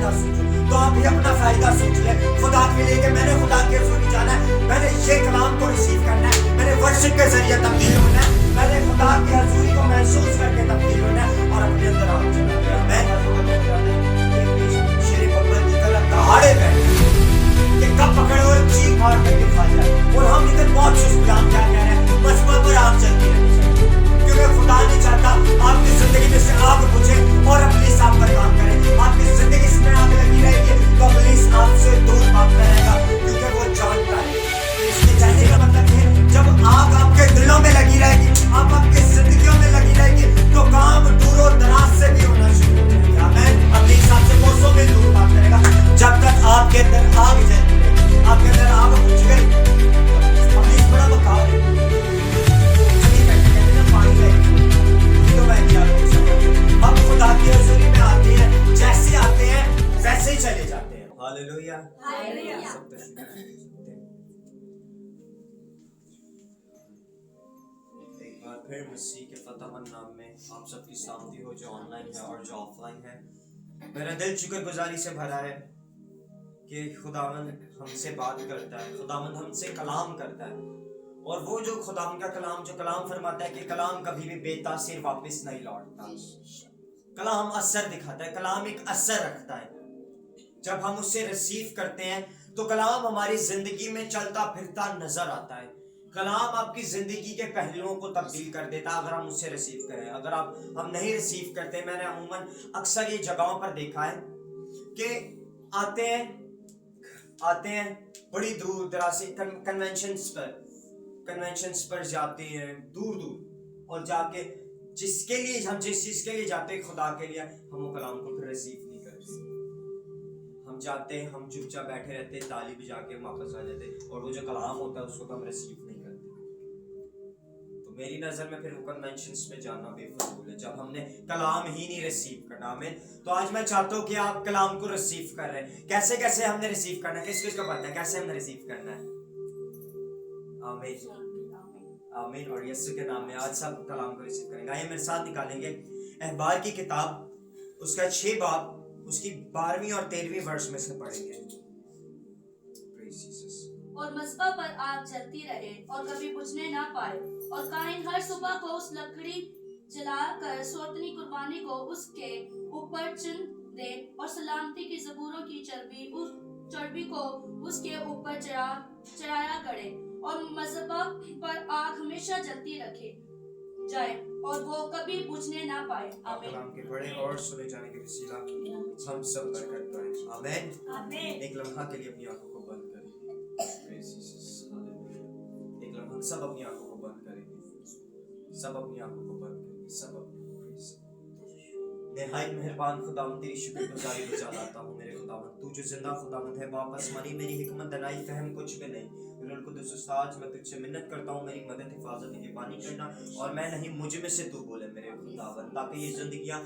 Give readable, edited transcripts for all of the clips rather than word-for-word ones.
फायदा सोचो, तो आप भी अपना फायदा सोच ले खुदा के लिए कि मैंने खुदा के हुजूर जाना है, मैंने ये कलाम को रिसीव करना है, मैंने वर्शिप के जरिए तब्दील होना है, मैंने खुदा की हजूरी को महसूस करके तब्दील होना है और अपने अंदर आग जलाना है। मैं शेर बब्बर की तरह दहाड़े बैठे कि कब पकड़े और चीख मार के दिखा जाए, और हम इधर बहुत सुस्त, हम क्या कह रहे हैं, मजबूर पर आग जलती रहनी चाहिए, क्योंकि खुदा नहीं चाहता आपकी जिंदगी में से आग बुझे और इब्लीस आप पर काम करे। आपकी जिंदगी में आग लगी रहेगी तो इब्लीस आपसे दूर भागता रहेगा, क्योंकि वो जानता है। इसके कहने का मतलब है जब आग आपके दिलों में लगी रहेगी, आप आपकी जिंदगियों में लगी रहेगी, तो काम दूर दराज से भी होना शुरू हो जाएगा। आमीन। इब्लीस आपसे कोसों में दूर भागता रहेगा जब तक आपके अंदर आग जलती रहेगी। आपके अंदर आग बुझ गई, इब्लीस बड़ा बकाव है, हम खुदा की हज़ूरी में आते हैं, जैसे आते हैं वैसे ही चले जाते हैं। हालेलुया। एक बार फिर मसीह के फतहमंद नाम में आप सबकी सलामती हो, जो ऑनलाइन है और जो ऑफलाइन है। मेरा दिल शुक्रगुजारी से भरा है कि खुदावंद हमसे बात करता है, खुदावंद हमसे कलाम करता है, और वो जो खुदावंद का कलाम जो कलाम फरमाता है कि कलाम कभी भी बेतासीर वापस नहीं लौटता। कलाम असर दिखाता है, कलाम एक असर रखता है। जब हम उसे रिसीव करते हैं तो कलाम हमारी जिंदगी में चलता फिरता नजर आता है। कलाम आपकी जिंदगी के पहलुओं को तब्दील कर देता है अगर हम उसे रिसीव करें। अगर हम नहीं रिसीव करते, मैंने अमूमन अक्सर ये जगहों पर देखा है कि आते हैं बड़ी दूर दराज से कन्वेंशंस पर जाते हैं दूर दूर, और जाके जिस चीज के लिए जाते हैं खुदा के लिए, हम वो कलाम को फिर रिसीव नहीं करते। हम जाते हैं, हम चुपचाप बैठे रहते हैं, ताली बजा के वापस आ जाते हैं, और वो जो कलाम होता है उसको तो हम रिसीव नहीं करते। तो मेरी नजर में फिर वो कन्वेंशंस में जाना बेफजूल है जब हमने कलाम ही नहीं रिसीव करना। हमें तो आज मैं चाहता हूँ कि आप कलाम को रिसीव कर रहे हैं। कैसे हमने रिसीव करना है, किस को पता है कैसे हमने रिसीव करना है? आमीन आमीन। और यीशु के नाम में आज सब कलाम को रिसीव करेंगे। आइए मेरे साथ निकालेंगे अहबार की किताब, उसका 6 बाब, उसकी 12वीं और 13वीं वर्ष में से पढ़ेंगे। और मस्बा पर आग जलती रहे और कभी बुझने ना पाए, और काइन हर सुबह को उस लकड़ी जलाकर सौतनी कुर्बानी को उसके ऊपर चुन दे, और सलामती की ज़बूरों की चर्बी को उसके ऊपर चढ़ाया करे, और मज़बा पर आग हमेशा जलती रखे जाए और वो कभी बुझने ना पाए। आमीन। कलाम के पढ़े और सुने जाने के वसीला हम सब बरकत पाएं। आमीन आमीन। एक लम्हा के लिए अपनी आंखों को बंद करें। एक लम्हा सब अपनी आंखों को बंद करेंगे, सब अपनी आंखों को बंद करेंगे, सब अपनी। निहायत मेहरबान खुदावंद, तेरी शुक्रगुजारी गुजार आता हूँ मेरे खुदावंद, तू जो जिंदा खुदावंद है, वापस मनी मेरी हिकमत दनाई फहम कुछ भी नहीं। रुल कुदुस उस्ताद, मैं तुझसे मिन्नत करता हूँ मेरी मदद हिफाजत निगहबानी करना, और मैं नहीं मुझ में से तू बोले मेरे खुदावंद, ताकि ये जिंदगियां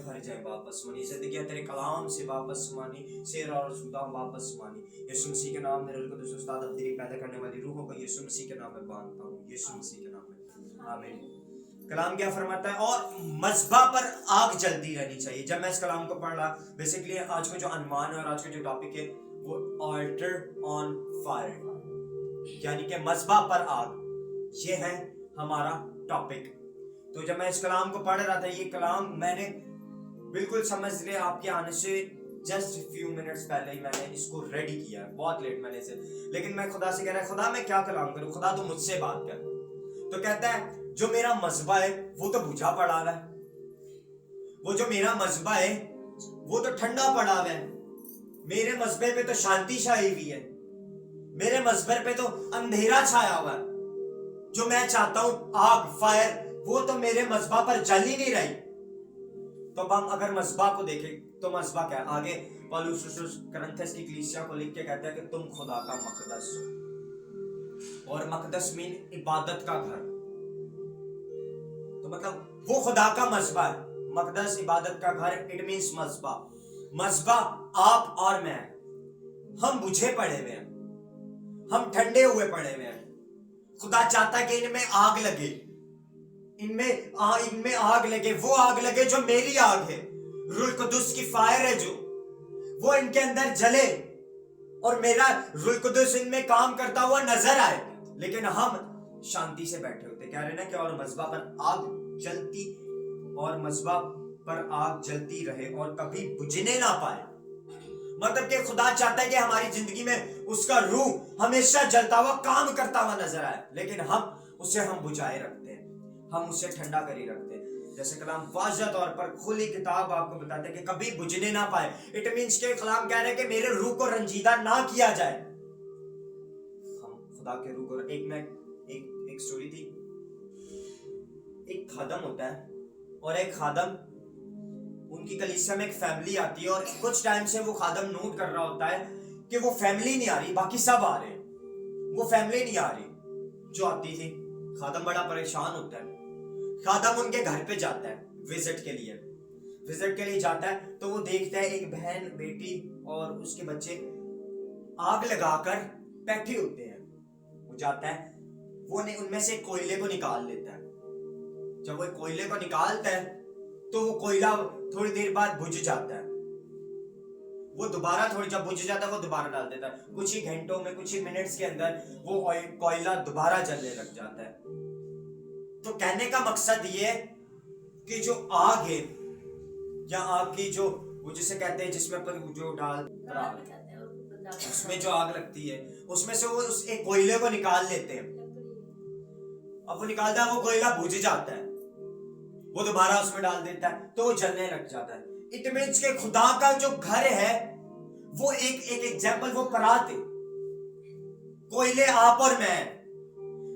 भर जाए वापस मनी, जिंदगियां तेरे कलाम से वापस मानी, शेर और सुदा वापस मानी। यीशु मसीह के नाम में रुल कुदुस उस्ताद अब तेरी पैदा करने वाली रूहों को यीशु मसीह के नाम में बांधता हूँ, यीशु मसीह के नाम में आमीन। कलाम क्या फरमाता है? और मज़बा पर आग जलती रहनी चाहिए। जब मैं इस कलाम को पढ़ रहा, बेसिकली आज का जो अनुमान है और आज का जो टॉपिक है वो ऑल्टर ऑन फायर, यानी कि मज़बा पर आग, ये है हमारा टॉपिक। तो जब मैं इस कलाम को पढ़ रहा था, ये कलाम मैंने बिल्कुल समझ लिया आपके आने से जस्ट फ्यू मिनट्स पहले ही मैंने इसको रेडी किया है, बहुत लेट मैंने इसे, लेकिन मैं खुदा से कह रहा है, खुदा मैं क्या कलाम करूं, खुदा तो मुझसे बात कर। तो कहता है जो मेरा मज़बा है वो तो बुझा पड़ा है, वो जो मेरा मज़बा है वो तो ठंडा पड़ा है, मेरे मज़बे पे तो शांति छाई हुई है, मेरे मज़बे पे तो अंधेरा छाया हुआ है। जो मैं चाहता हूं आग फायर, वो तो मेरे मज़बा पर जल ही नहीं रही। तो हम अगर मज़बा को देखें तो मज़बा क्या है? आगे पौलुस करंथियस की कलीसिया को लिख के कहता है कि तुम खुदा का मकदस हो, और मकदस मीन इबादत का घर। तो मतलब वो खुदा का मज़बा है, मकदस इबादत का घर, इट मीन्स मज़बा। मज़बा आप और मैं, हम बुझे पड़े हुए हैं, हम ठंडे हुए पड़े हुए हैं। खुदा चाहता है कि इनमें आग लगे, इनमें आग लगे, वो आग लगे जो मेरी आग है, रूह कुदुस की फायर है जो वो इनके अंदर जले और मेरा रूह कुदुस इनमें काम करता हुआ नजर आए, लेकिन हम शांति से बैठे होते। कह रहे ना कि और मज़बा पर आग जलती और मज़बा पर आग जलती रहे और कभी बुझने ना पाए। मतलब कि खुदा चाहता है कि हमारी जिंदगी में उसका रूह हमेशा जलता हुआ काम करता हुआ नजर आए, लेकिन हम उसे बुझाए रखते हैं, हम उसे ठंडा करी रखते हैं। जैसे कलाम वाज़ह तौर पर खुली किताब आपको बताते हैं कि कभी बुझने ना पाए। इट मींस के कलाम कह रहे हैं कि मेरे रूह को रंजीदा ना किया जाए। हम खुदा के रूह को एक स्टोरी थी, एक खादम होता है और एक खादम, उनकी कलीसिया में एक फैमिली आती है और कुछ टाइम से वो खादम नोट कर रहा होता है कि वो फैमिली नहीं आ रही, बाकी सब आ रहे हैं, वो फैमिली नहीं आ रही जो आती थी। खादम बड़ा परेशान होता है। खादम उनके घर पे जाता है विजिट के लिए जाता है, तो वो देखता है एक बहन बेटी और उसके बच्चे आग लगाकर बैठे होते हैं। वो जाता है, वो उनमें से कोयले को निकाल लेता है। जब वो कोयले को निकालता है तो वो कोयला थोड़ी देर बाद बुझ जाता है। वो दोबारा जब बुझ जाता है वो दोबारा डाल देता है। कुछ ही घंटों में, कुछ ही मिनट्स के अंदर वो कोयला दोबारा जलने लग जाता है। तो कहने का मकसद ये कि जो आग है या आग की जो वो जिसे कहते हैं जिसमें पर जो उसमें जो आग लगती है उसमें से वो उस एक कोयले को निकाल लेते हैं। अब वो निकालता है, वो कोयला बुझ जाता है, वो दोबारा उसमें डाल देता है तो वो जलने लग जाता है। इट मींस के खुदा का जो घर है वो एक एग्जाम्पल, वो परात है, कोयले आप और मैं।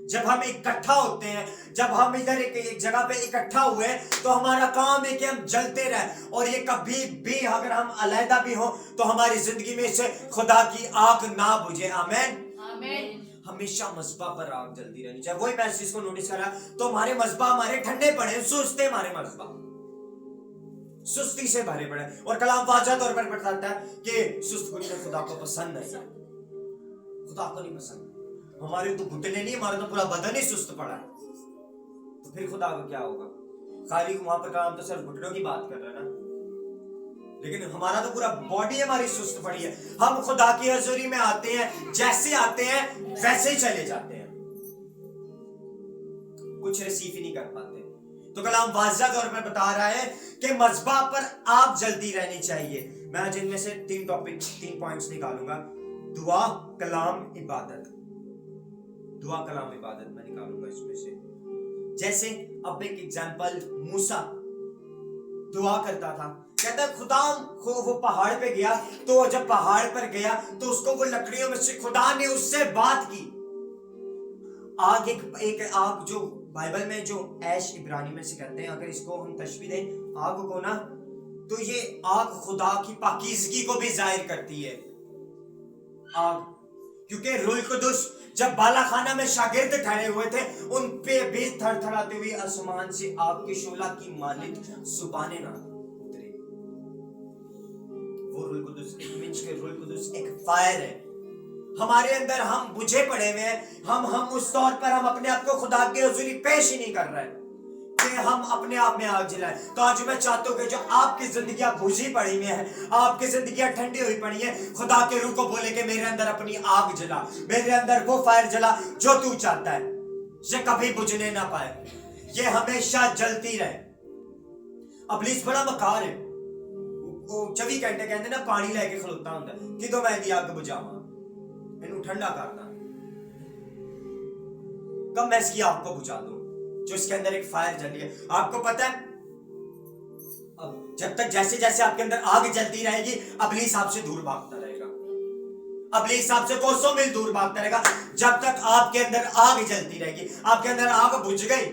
जब हम इकट्ठा होते हैं, जब हम इधर एक जगह पे इकट्ठा हुए तो हमारा काम है कि हम जलते रहे, और ये कभी भी अगर हम अलहदा भी हो तो हमारी जिंदगी में से खुदा की आग ना बुझे। आमीन आमीन। हमेशा मज़बा पर आग जलती रहनी चाहिए। वही मैं इस चीज को नोटिस करा, तो हमारे मज़बा हमारे ठंडे पड़े, सुस्ते हमारे मज़बा सुस्ती से भरे पड़े। और कलाम वाज़ह तौर पर बताता है कि सुस्त घुटने खुदा को पसंद नहीं, खुदा को नहीं पसंद। हमारे तो घुटने नहीं, हमारा तो पूरा बदन ही सुस्त पड़ा है, तो फिर खुदा को क्या होगा? खाली वहां पर काम तो सिर्फ घुटनों की बात कर रहा है ना, लेकिन हमारा तो पूरा बॉडी हमारी सुस्त पड़ी है। हम खुदा की हजूरी में आते हैं, जैसे आते हैं वैसे ही चले जाते हैं, कुछ रिसीव ही नहीं कर पाते। तो कलाम वाज़ह तौर पर बता रहा है कि मज़बा पर आग जलती रहनी चाहिए। मैं आज इनमें से 3 पॉइंट्स निकालूंगा। दुआ, कलाम, इबादत। दुआ, कलाम, इबादत मैं निकालूंगा इसमें से। जैसे अब एक एग्जांपल, मूसा दुआ करता था, कहता है खुदा को, वो पहाड़ पे गया, तो जब पहाड़ पर गया तो उसको वो लकड़ियों में से खुदा ने उससे बात की। आग एक आग जो बाइबल में जो ऐश इब्रानी में से कहते हैं, अगर इसको हम तशबीह दें आग को ना, तो ये आग खुदा की पाकीज़गी को भी जाहिर करती है आग, क्योंकि रूह कुदुस जब बालाखाना में शागिर्द ठहरे हुए थे, उन पे भी थरथराते हुए आसमान से आग के शोला की मालिक सुबाने ना उतरे। वो रूह कुदुस, रूह कुदुस एक फायर है हमारे अंदर, हम बुझे पड़े हुए हैं। हम उस तौर पर हम अपने आप को खुदा की हुजूरी पेश ही नहीं कर रहे कि हम अपने आप में आग जलाएं। तो आज मैं चाहता हूं कि जो आपकी जिंदगी बुझी पड़ी हुई है, आपकी जिंदगी ठंडी हुई पड़ी है, खुदा के रूह को बोले कि मेरे अंदर अपनी आग जला, मेरे अंदर वो फायर जला जो तू चाहता है, ये कभी बुझने ना पाए, ये हमेशा जलती रहे। इब्लीस बड़ा मकार है, वो 24 घंटे कहते ना पानी लेके खलोता होता है कि तो मैं दी आग बुझावा, मैनू ठंडा करना, कब मैं इसकी आग को बुझा दूं जो इसके अंदर एक फायर जल रही है। आपको पता है, अब जब तक जैसे जैसे आपके अंदर आग जलती रहेगी, इब्लीस आपसे दूर भागता रहेगा, इब्लीस आपसे कोसों मील दूर भागता रहेगा। जब तक आपके अंदर आग जलती रहेगी, आपके अंदर आग बुझ गई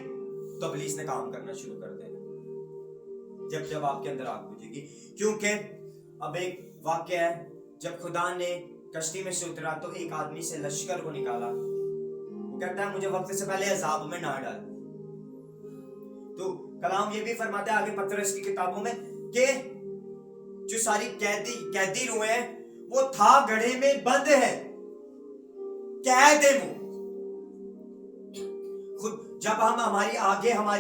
तो इब्लीस ने काम करना शुरू कर देना। जब आपके अंदर आग बुझेगी, क्योंकि अब एक वाक्य है, जब खुदा ने कश्ती में से उतरा तो एक आदमी से लश्कर को निकाला, वो कहता है मुझे वक्त से पहले अजाब में ना डाल। तो कलाम ये भी फरमाता है आगे पतरस की किताबों में कि जो सारी कैदी रूहें हैं वो था गड्ढे में बंद है, कैद है वो खुद। जब हम हमारी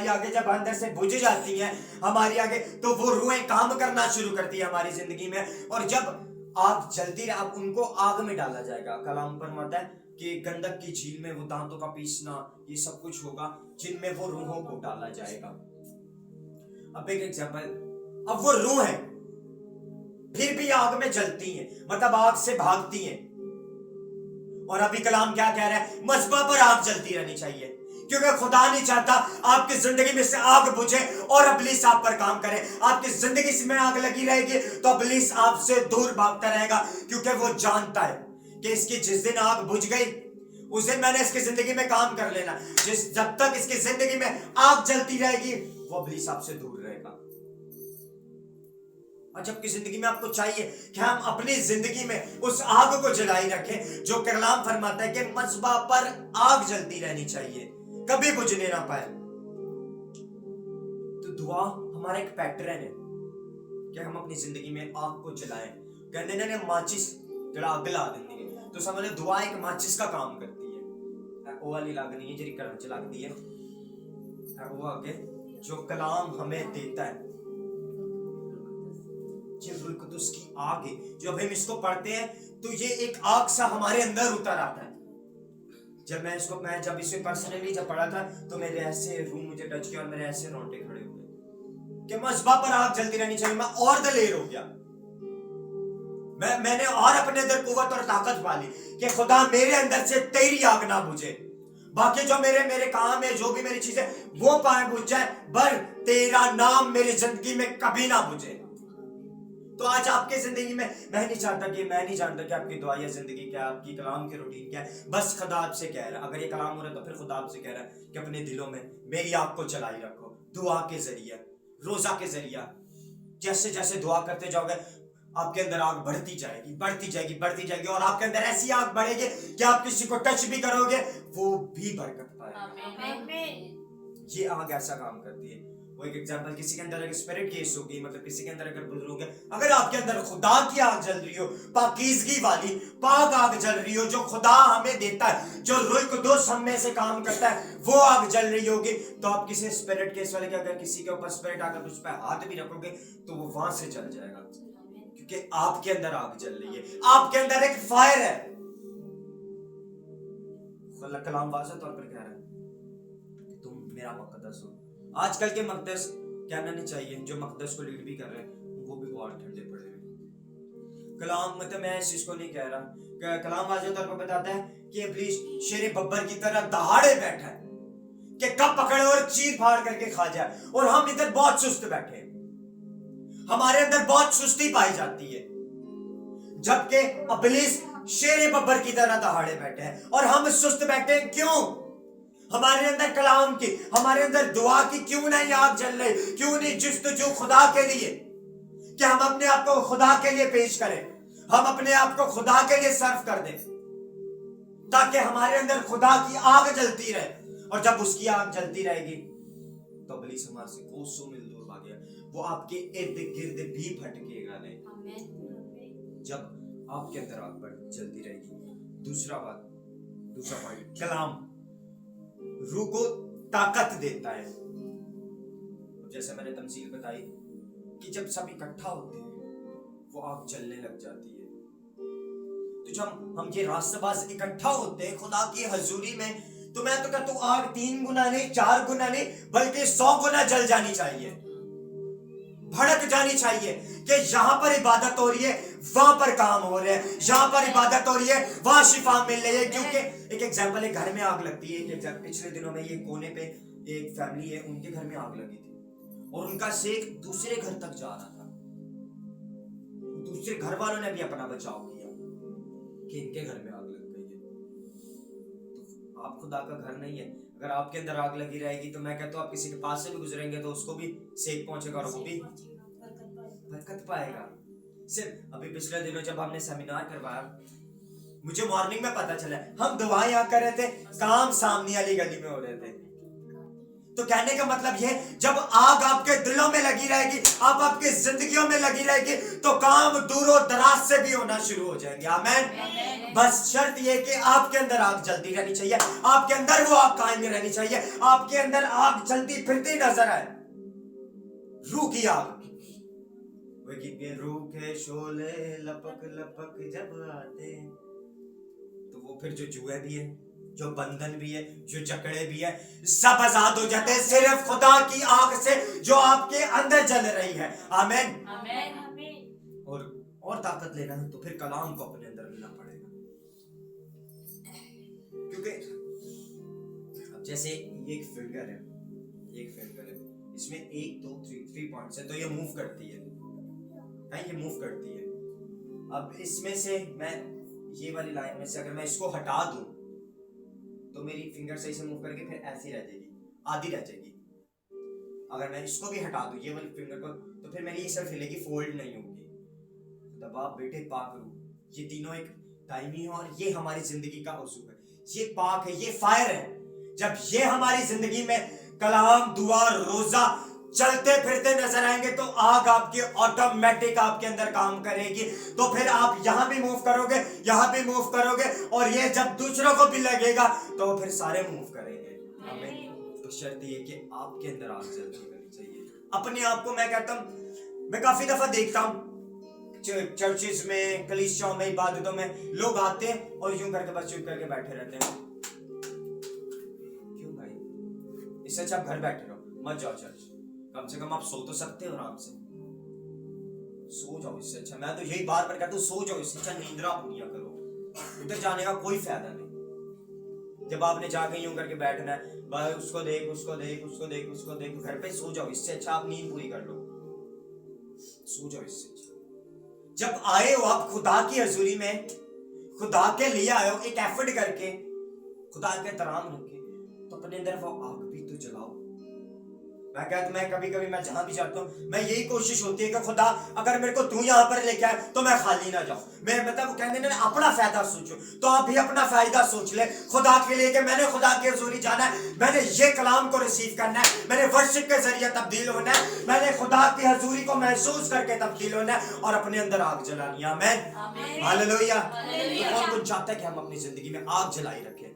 आगे जब अंदर से बुझ जाती हैं हमारी आगे, तो वो रूहें काम करना शुरू करती है हमारी जिंदगी में, और जब आग जलती रहे, अब उनको आग में डाला जाएगा। कलाम फरमाता है कि गंधक की झील में वो दांतों का पीसना, ये सब कुछ होगा जिनमें वो रूहों को डाला जाएगा। अब एक एग्जांपल, अब वो रूह है फिर भी आग में जलती हैं, मतलब आग से भागती हैं, और अभी कलाम क्या कह रहा है, मस्बा पर आग जलती रहनी चाहिए, क्योंकि खुदा नहीं चाहता आपकी जिंदगी में से आग बुझे और इब्लीस आप पर काम करे। आपकी जिंदगी में आग लगी रहेगी तो इब्लीस आपसे दूर भागता रहेगा, क्योंकि वो जानता है कि इसकी जिस दिन आग बुझ गई उस दिन मैंने इसकी जिंदगी में काम कर लेना। जब तक इसकी जिंदगी में आग जलती रहेगी वो इब्लीस आपसे दूर रहेगा। और जबकि जिंदगी में आपको चाहिए कि हम अपनी जिंदगी में उस आग को जलाई रखें जो कलाम फरमाता है कि मस्बा पर आग जलती रहनी चाहिए, कभी बुझने ना पाए। तो दुआ हमारा एक पैटर्न है कि हम अपनी जिंदगी में आग को जलाएं। कहते ने माचिस जड़ा आग ला देती है, तो समझ लो दुआ एक माचिस का काम करती है। वो वाली लागनी है जी करंच लगती है, वो आगे जो कलाम हमें देता है, रूह कुदुस की आग है। जब हम इसको पढ़ते हैं तो ये एक आग सा हमारे अंदर उतर आता है। जब इसे पर्सनली जब पढ़ा था तो मेरे ऐसे रूह मुझे टच किया और मेरे ऐसे रोंगटे खड़े हुए कि मस्बा पर आग जलती रहनी चाहिए। मैं और दलेर हो गया, मैंने और अपने अंदर कुव्वत और ताकत पाली कि खुदा मेरे अंदर से तेरी आग ना बुझे, बाकी जो मेरे काम है, जो भी मेरी चीजें वो पाए बुझ जाए, पर तेरा नाम मेरी जिंदगी में कभी ना बुझे। तो आज आपके जिंदगी में मैं नहीं जानता कि आपकी दुआ या जिंदगी क्या है, आपकी कलाम की रूटीन क्या है। बस खुदा आपसे कह रहा है, अगर ये कलाम हो रहा है तो फिर खुदा आपसे कह रहा है कि अपने दिलों में मेरी आग को जलाई रखो, दुआ के जरिए, रोजा के जरिए। जैसे जैसे दुआ करते जाओगे आपके अंदर आग बढ़ती जाएगी, और आपके अंदर ऐसी आग बढ़ेगी कि आप किसी को टच भी करोगे वो भी बरकत पाएगा। ये आग ऐसा काम करती है। वो एक एग्जांपल, किसी के अंदर अगर स्पिरिट केस होगी, मतलब किसी के अंदर अगर बुजुर्ग है, अगर आपके अंदर खुदा की आग जल रही हो, पाकीज़गी वाली पाक आग जल रही हो जो खुदा हमें देता है, जो रूह कुदुस हम में से काम करता है, वो आग जल रही होगी, तो आप किसी स्पिरिट केस वाले के अगर किसी के ऊपर स्पिरिट आकर उस पर हाथ भी रखोगे तो वो वहां से जल जाएगा, क्योंकि आपके अंदर आग जल रही है, आपके अंदर एक फायर है। कलाम वाज़ह तौर पर कह रहा है कि तुम मेरा मुक़द्दस हो। आजकल के मक़दस कहना नहीं चाहिए, जो मक़दस को लीड भी कर रहे हैं वो भी बहुत ठंडे पड़े हुए। कलाम मतलब मैं इस चीज को नहीं कह रहा, कलाम वाज़ह तौर पर बताता है कि इब्लीस शेर बब्बर की तरह दहाड़े बैठा है कि कब पकड़े और चीर फाड़ करके खा जाए, और हम इधर बहुत सुस्त बैठे हैं, हमारे अंदर बहुत सुस्ती पाई जाती है, जबकि इब्लीस शेर बब्बर की तरह दहाड़े बैठे हैं और हम सुस्त बैठे हैं। क्यों? हमारे अंदर कलाम की, हमारे अंदर दुआ की क्यों नहीं आग जल रही? क्यों नहीं जुस्तजू खुदा के लिए कि हम अपने आप को खुदा के लिए पेश करें, हम अपने आप को खुदा के लिए सर्व कर दें, ताकि हमारे अंदर खुदा की आग जलती रहे। और जब उसकी आग जलती रहेगी तो इब्लीस हमारे से कोसों मील दूर भागेगा, वो आपके इर्द गिर्द भी भटकेगा नहीं, जब आपके अंदर आग जलती रहेगी। दूसरा पॉइंट, कलाम रूह को ताकत देता है। जैसे मैंने तमसील बताई कि जब सब इकट्ठा होते हैं वो आग जलने लग जाती है। तो जब हम ये रास्तबाज इकट्ठा होते हैं खुदा की हजूरी में, तो मैं तो कहता हूँ आग 3 गुना नहीं, 4 गुना नहीं, बल्कि 100 गुना जल जानी चाहिए, भड़क जानी चाहिए कि यहाँ पर इबादत हो रही है, वहां पर काम हो रहे हैं, यहाँ पर इबादत हो रही है, वहां शिफा मिल रही है। क्योंकि एक एग्जांपल है, घर में आग लगती है। पिछले दिनों में ये कोने पे एक फैमिली है, उनके घर में आग लगी थी और उनका सेक दूसरे घर तक जा रहा था। दूसरे घर वालों ने भी अपना बचाव किया कि इनके घर में आग लग गई है। तो आप खुदा का घर नहीं है, अगर आपके अंदर आग लगी रहेगी तो मैं कहता हूँ आप किसी के पास से भी गुजरेंगे तो उसको भी सेक पहुंचेगा और वो भी बरकत पाएगा। सिर्फ अभी पिछले दिनों जब हमने सेमिनार करवाया, मुझे मॉर्निंग में पता चला हम दुआ यहाँ कर रहे थे, काम सामने वाली गली में हो रहे थे। تو کہنے کا مطلب یہ جب آگ آپ کے دلوں میں لگی رہے گی, آپ کی زندگیوں میں لگی رہے گی, تو کام دور و دراز سے بھی ہونا شروع ہو جائیں گے. آمین. بس شرط یہ کہ آپ کے اندر آگ جلتی رہنی چاہیے, آپ کے اندر وہ آگ قائم رہنی چاہیے, آپ کے اندر آگ چلتی پھرتی نظر آئے, روح کی آگ. روح کے شعلے لپک لپک جب آتے, تو وہ پھر جو جوئے بھی ہے, جو بندھن بھی ہے, جو جکڑے بھی ہے, سب آزاد ہو جاتے ہیں صرف خدا کی آگ سے جو آپ کے اندر جل رہی ہے. آمین. اور طاقت لینا ہے تو پھر کلام کو اپنے اندر لینا پڑے گا, کیونکہ اب جیسے ایک فنگر ہے, اس میں 1 2 3 پوائنٹس ہے, تو یہ موو کرتی ہے, یہ موو کرتی ہے. اب اس میں سے میں یہ والی لائن میں سے اگر میں اس کو ہٹا دوں تو میری فنگر صحیح سے موو کر کے پھر ایسی رہ جائے گی, آدھی رہ جائے گی. اگر میں اس کو بھی ہٹا دوں یہ والی فنگر کو, تو پھر میری یہ صرف ہلے گی, فولڈ نہیں ہوگی. باپ بیٹے پاک روح, یہ تینوں ایک دائمی ہے, اور یہ ہماری زندگی کا اصول ہے. یہ پاک ہے, یہ فائر ہے. جب یہ ہماری زندگی میں کلام, دعا, روزہ چلتے پھرتے نظر آئیں گے تو آگ آپ کی آٹومیٹک آپ کے اندر کام کرے گی. تو پھر آپ یہاں بھی موو کرو گے, یہاں بھی موو کرو گے, اور یہ جب دوسروں کو بھی لگے گا تو پھر سارے موو کریں گے. تو شرط یہ کہ آپ کے اندر آگ جلتی رہنی چاہیے. اپنے آپ کو میں کہتا ہوں, میں کافی دفعہ دیکھتا ہوں چرچز میں, کلیسیوں میں, عبادتوں میں لوگ آتے ہیں اور یوں کر کے بس چپ کر کے بیٹھے رہتے ہیں. کیوں بھائی؟ اس سے اچھا آپ گھر بیٹھے رہو, مت جاؤ چرچ. کم سے کم آپ سو تو سکتے ہو آرام سے, سو جاؤ. اس سے اچھا میں تو یہی بار بار کہتا ہوں, سو جاؤ. اس سے اچھا نیندرا پوریا کرو. ادھر جانے کا کوئی فائدہ نہیں. جب آپ نے جا کے یوں کر کے بیٹھنا ہے, بھائی اس کو دیکھ, اس کو دیکھ, اس کو دیکھ, اس کو دیکھ, گھر پہ سو جاؤ. اس سے اچھا آپ نیند پوری کر لو, سو جاؤ. اس سے اچھا جب آئے ہو آپ خدا کی حضوری میں, خدا کے لیے آئے ہو ایک ایفرٹ کر کے, خدا کے احترام رکھ کے, تو اپنے اندر وہ آگ بھی تو جلاؤ. میں کہتا ہوں, میں کبھی کبھی میں جہاں بھی جاتا ہوں, میں یہی کوشش ہوتی ہے کہ خدا اگر میرے کو تو یہاں پر لے کے آئے تو میں خالی نہ جاؤں. میں مطلب کہنے نے اپنا فائدہ سوچو, تو آپ بھی اپنا فائدہ سوچ لیں خدا کے لیے کہ میں نے خدا کی حضوری جانا ہے, میں نے یہ کلام کو ریسیو کرنا ہے, میں نے ورشپ کے ذریعے تبدیل ہونا ہے, میں نے خدا کی حضوری کو محسوس کر کے تبدیل ہونا ہے, اور اپنے اندر آگ جلانی ہے. آمین. ہاللویا. تو کون چاہتا ہے کہ ہم اپنی زندگی میں آگ جلائی رکھیں؟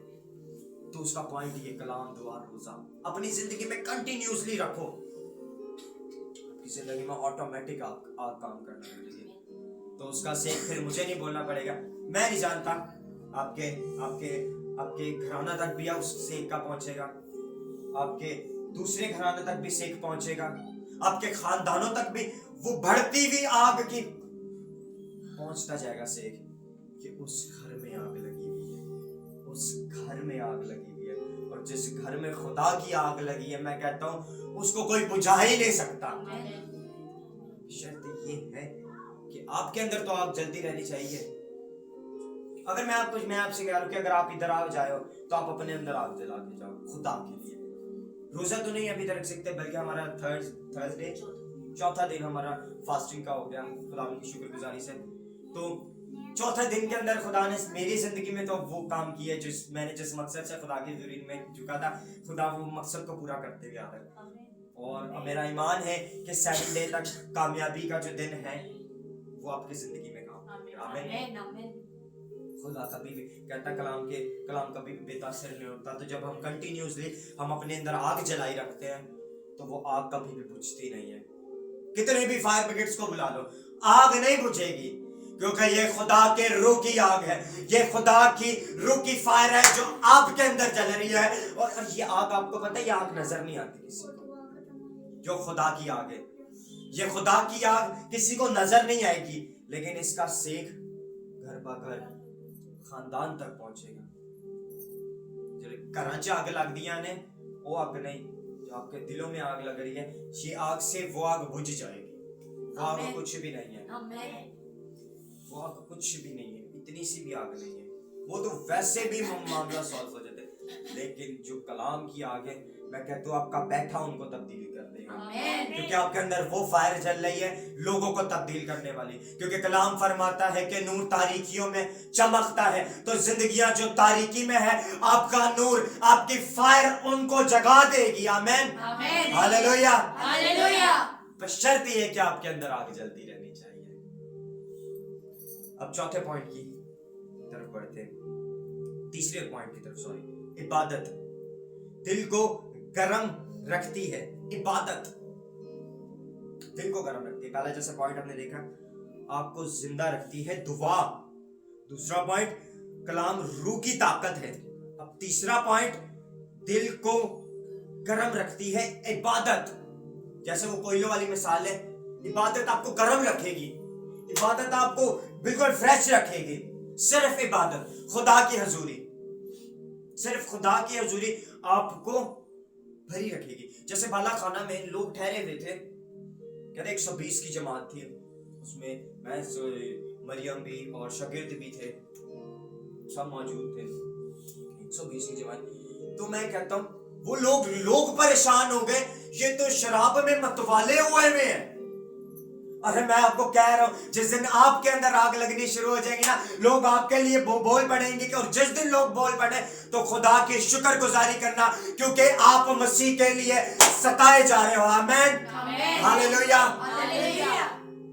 تو اس کا پوائنٹ یہ کلام, دعا, روزہ اپنی زندگی میں کنٹینیوسلی رکھو. آپ کی زندگی میں آٹومیٹک آگ کام کرنا لگے گی. تو اس کا سیک پھر مجھے نہیں بولنا پڑے گا. میں نہیں جانتا, آپ کے گھرانہ تک بھی اس سیک کا پہنچے گا, آپ کے دوسرے گھرانے تک بھی سیک پہنچے گا, آپ کے خاندانوں تک بھی وہ بڑھتی ہوئی آگ کی پہنچتا جائے گا سیک, کہ اس گھر میں آگ لگی ہوئی ہے, اس گھر میں آگ لگی ہوئی ہے. اور جس گھر میں خدا کی آگ لگی ہے, میں کہتا ہوں اس کو کوئی بجھا ہی نہیں سکتا. شرط یہ ہے کہ آپ کے اندر تو آگ جلتی رہنی چاہیے. اگر میں آپ سے کہہ رہا ہوں کہ اگر آپ ادھر آ جائے ہو تو آپ اپنے اندر آگ جلا کے جاؤ خدا کے لیے. روزہ تو نہیں ابھی تک رکھ سکتے, بلکہ ہمارا تھرسڈے چوتھا دن ہمارا فاسٹنگ کا ہو گیا خدا کی شکر گزاری سے. تو چوتھے دن کے اندر خدا نے میری زندگی میں تو وہ کام کیا میں نے جس مقصد سے خدا کی حضوری میں جھکا تھا, خدا وہ مقصد کو پورا کرتے ہوئے آ رہا ہے. اور میرا ایمان ہے کہ 7 ڈے تک کامیابی کا جو دن ہے وہ آپ کی زندگی میں کام کرے. آمین. خدا کبھی بھی کہتا کلام کبھی بھی بے تاثر نہیں ہوتا. تو جب ہم کنٹینیوسلی ہم اپنے اندر آگ جلائی رکھتے ہیں تو وہ آگ کبھی بھی بجھتی نہیں ہے. کتنے بھی فائر بریگیڈز کو بلا لو, آگ نہیں بجھے گی, کیونکہ یہ خدا کے روح کی آگ ہے, یہ خدا کی روح کی فائر ہے جو آپ کے اندر جل رہی ہے. اور یہ آگ, آپ کو پتہ ہے یہ آگ نظر نہیں آتی کسی کو, جو خدا کی آگ ہے. یہ خدا کی آگ کسی کو نظر نہیں آئے گی, لیکن اس کا سیک گھر با گھر خاندان تک پہنچے گا. گھراں چ آگ لگ دیا نے وہ آگ نہیں, جو آپ کے دلوں میں آگ لگ رہی ہے, یہ آگ سے وہ آگ بجھ جائے گی. وہ آگ کچھ بھی نہیں ہے, وہ آگ کچھ بھی نہیں ہے, اتنی سی بھی آگ نہیں ہے. وہ تو ویسے بھی معاملہ سالو ہو جاتے, لیکن جو کلام کی آگ ہے मैं कहता हूँ आपका बैठा उनको तब्दील कर देगा, आमीन। क्योंकि आपके अंदर वो फायर जल रही है लोगों को तब्दील करने वाली। क्योंकि कलाम फरमाता है कि नूर तारीकियों में चमकता है, तो जिंदगियां जो तारीकी में है, आपका नूर, आपकी फायर उनको जगा देगी। आमीन, आमीन। हालेलुया। हालेलुया। बस शर्त ये है कि आपके अंदर आग जलती रहनी चाहिए। अब चौथे पॉइंट की तरफ बढ़ते हैं, तीसरे पॉइंट की तरफ, सॉरी, इबादत दिल को गर्म रखती है। इबादत दिल को गर्म रखती है। पहला जैसे पॉइंट हमने देखा, आपको जिंदा रखती है दुआ। दूसरा पॉइंट, कलाम रूह की ताकत है। अब तीसरा पॉइंट, दिल को गर्म रखती है इबादत। जैसे वो कोयलों वाली मिसाल है, इबादत आपको गर्म रखेगी, इबादत आपको बिल्कुल फ्रेश रखेगी। सिर्फ इबादत, खुदा की हजूरी, सिर्फ खुदा की हजूरी आपको भरी रखेगी। जैसे बाला खाना में लोग ठहरे हुए थे, कहते 120 की जमात थी, उसमें मैं, मरियम भी और शागिर्द भी थे, सब मौजूद थे, 120 की जमात। तो मैं कहता हूँ वो लोग परेशान हो गए, ये तो शराब में मतवाले हुए हैं। अरे मैं आपको कह रहा हूं, जिस दिन आपके अंदर आग लगनी शुरू हो जाएगी ना, लोग आपके लिए बोल पड़ेंगे कि, और जिस दिन लोग बोल पड़े तो खुदा की शुक्रगुजारी करना, क्योंकि आप मसीह के लिए सताए जा रहे हो। आमीन, हालेलुया।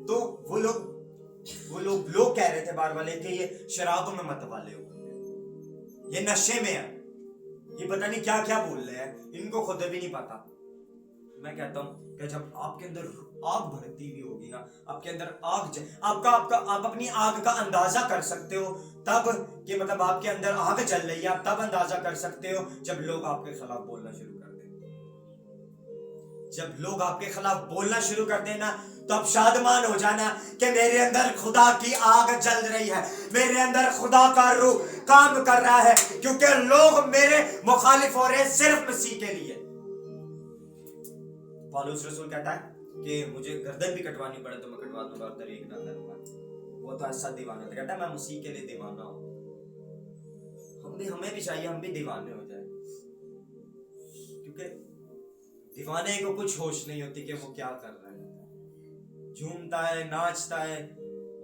तो वो लोग कह रहे थे बार वाले कि ये शराब में मत वाले हो, ये नशे में है, ये पता नहीं क्या क्या बोल रहे हैं, इनको खुद भी नहीं पता। मैं कहता हूं कि जब आपके अंदर आग भड़कती हुई होगी ना, आपके अंदर आप अपनी आग का अंदाजा कर सकते हो तब कि मतलब आपके अंदर आग जल रही है, आप तब अंदाजा कर सकते हो जब लोग आपके खिलाफ बोलना शुरू कर दें। जब लोग आपके खिलाफ बोलना शुरू कर देना, तो अब शादमान हो जाना कि मेरे अंदर खुदा की आग जल रही है, मेरे अंदर खुदा का रूह काम कर रहा है, क्योंकि लोग मेरे मुखालिफ हो रहे हैं सिर्फ मसीह के लिए। पौलुस रसूल कहता है कि मुझे गर्दन भी कटवानी पड़े तो मैं कटवा दूंगा और तरीक ना करूंगा। वो तो ऐसा दीवाना था, कहता है मैं मसीह के लिए दीवाना हूं। हमें भी चाहिए, हम भी दीवाने हो जाए, क्योंकि दीवाने को कुछ होश नहीं होती कि वो क्या कर रहा है, झूमता है, नाचता है,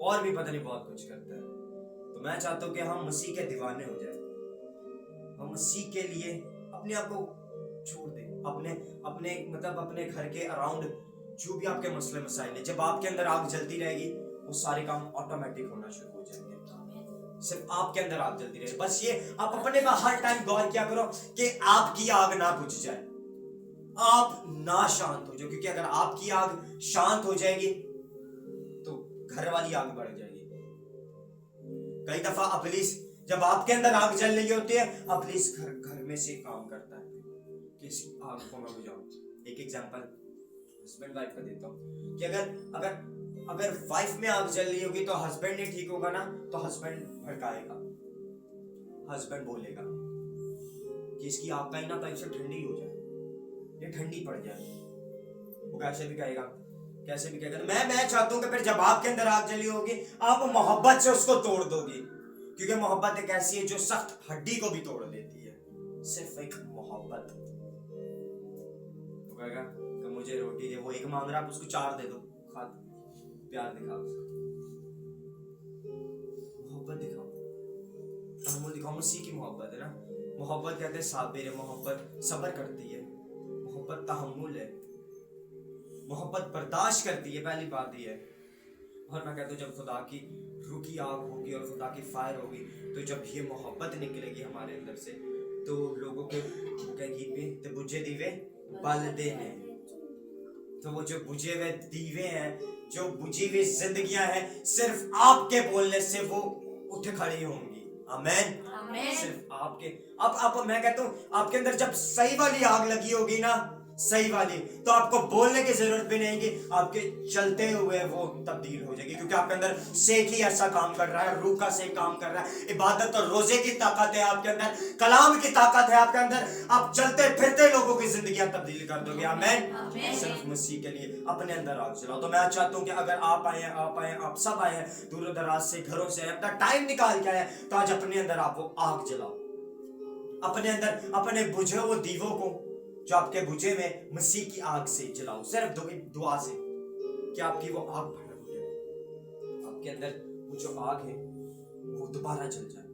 और भी पता नहीं बहुत कुछ करता है। तो मैं चाहता हूं कि हम मसीह के दीवाने हो जाए, हम मसीह के लिए अपने आप को छोड़ दें, अपने घर के अराउंड जो भी आपके मसले मसाइल है, जब आपके अंदर आग जलती रहेगी वो सारे काम ऑटोमेटिक होना शुरू हो जाएंगे। सिर्फ आपके अंदर आग जलती रहेगी। बस ये आप अपने पर हर टाइम गौर किया करो कि आपकी आग ना बुझ जाए, आप ना शांत हो जाओ, क्योंकि अगर आपकी आग शांत हो जाएगी तो घर वाली आग बढ़ जाएगी। कई दफा इब्लीस, जब आपके अंदर आग जल रही होती है, इब्लीस घर में से काम करता है कि इस आग को मैं बुझाऊं। एक एग्जांपल हस्बैंड वाइफ का देता हूं कि अगर वाइफ में आग जल रही होगी तो हस्बैंड नहीं ठीक होगा ना, तो हस्बैंड भड़काएगा, हस्बैंड बोलेगा कि इसकी आग का ही ना पैसे ठंडी हो जाए, ये ठंडी पड़ जाए। वो कैसे भी कहेगा। मैं चाहता हूं कि फिर जब आपके अंदर आग जली होगी, आप मोहब्बत से उसको तोड़ दोगे, क्योंकि मोहब्बत एक ऐसी है जो सख्त हड्डी को भी तोड़ देती है। सिर्फ एक मोहब्बत। वो कहेगा कि मुझे रोटी दे, वो एक मांग रहा, आप उसको 4 दे दो, खा, प्यार दिखाओ, मोहब्बत दिखाओ, तहम्मुल दिखाओ। मसीह की मोहब्बत है ना, मोहब्बत कहते हैं साबिर है, मोहब्बत सब्र करती है, मोहब्बत तहम्मुल है, मोहब्बत बर्दाश्त करती है। पहली बात ये है। और मैं कहता हूँ जब खुदा की रूह की आग होगी और खुदा की फायर होगी, तो जब ये मोहब्बत निकलेगी हमारे अंदर से, तो लोगों के ते बुझे दीवे बल देने, तो वो जो बुझे हुए दीवे हैं, जो बुझी हुई जिंदगियां हैं, सिर्फ आपके बोलने से वो उठ खड़ी होंगी। आमीन, सिर्फ आपके। अब मैं कहता हूँ आपके अंदर जब सही वाली आग लगी होगी ना, सही वाली, तो आपको बोलने की जरूरत भी नहीं, आपके चलते हुए वो तब्दील हो जाएगी, क्योंकि आपके अंदर सेक ही ऐसा काम कर रहा है, रूह का सेक काम कर रहा है। इबादत और रोजे की ताकत है आपके अंदर, कलाम की ताकत है आपके अंदर, आप चलते फिरते लोगों की जिंदगियां तब्दील कर दोगे। आमीन। सिर्फ मसीह के लिए अपने अंदर आग जलाओ। तो मैं चाहता हूँ कि अगर आप आए, आप सब आए हैं दूर दराज से, घरों से, अपना टाइम निकाल के आए, तो आज अपने अंदर आप वो आग जलाओ, अपने अंदर अपने बुझे वो दीवों को जो आपके भुजे में मसीह की आग से जलाऊं, सिर्फ दुआ से कि आपकी वो आग भड़क उठे, आपके अंदर वो जो आग है वो दोबारा जल जाए,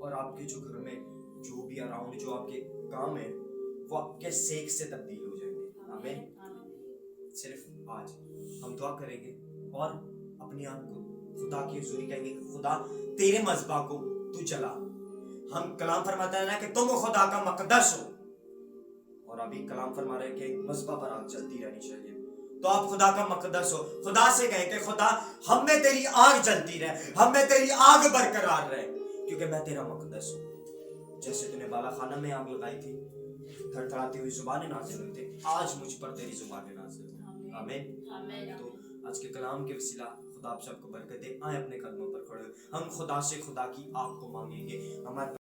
और आपके जो घर में जो भी अराउंड जो आपके काम है वो आपके सेक से तब्दील हो जाएंगे। आमीन। सिर्फ आज हम दुआ करेंगे और अपनी आग को खुदा की हुजूरी कहेंगे कि खुदा तेरे मज़बा को तू जला। हम कलाम फरमाता है ना कि तुम खुदा का मकदस हो, और अभी कलाम फरमा रहे हैं कि मज़बा पर आग चलती रहनी चाहिए। तो आप खुदा का मकदस हो, खुदा से कहें कि खुदा हम में तेरी आग जलती रहे, हम में तेरी आग बरकरार रहे, क्योंकि मैं तेरा मकदस हूँ। जैसे तूने बाला खाना में आग लगाई थी, थरथराती हुई जुबानें नाज़िल हुई थी, आज मुझ पर तेरी जुबानें नाज़िल हो। आमीन। तो आज के कलाम के वसीला खुदा आप सबको बरकत दे। आए अपने कदमों पर खड़े, हम खुदा से खुदा की आग को मांगेंगे। हमारे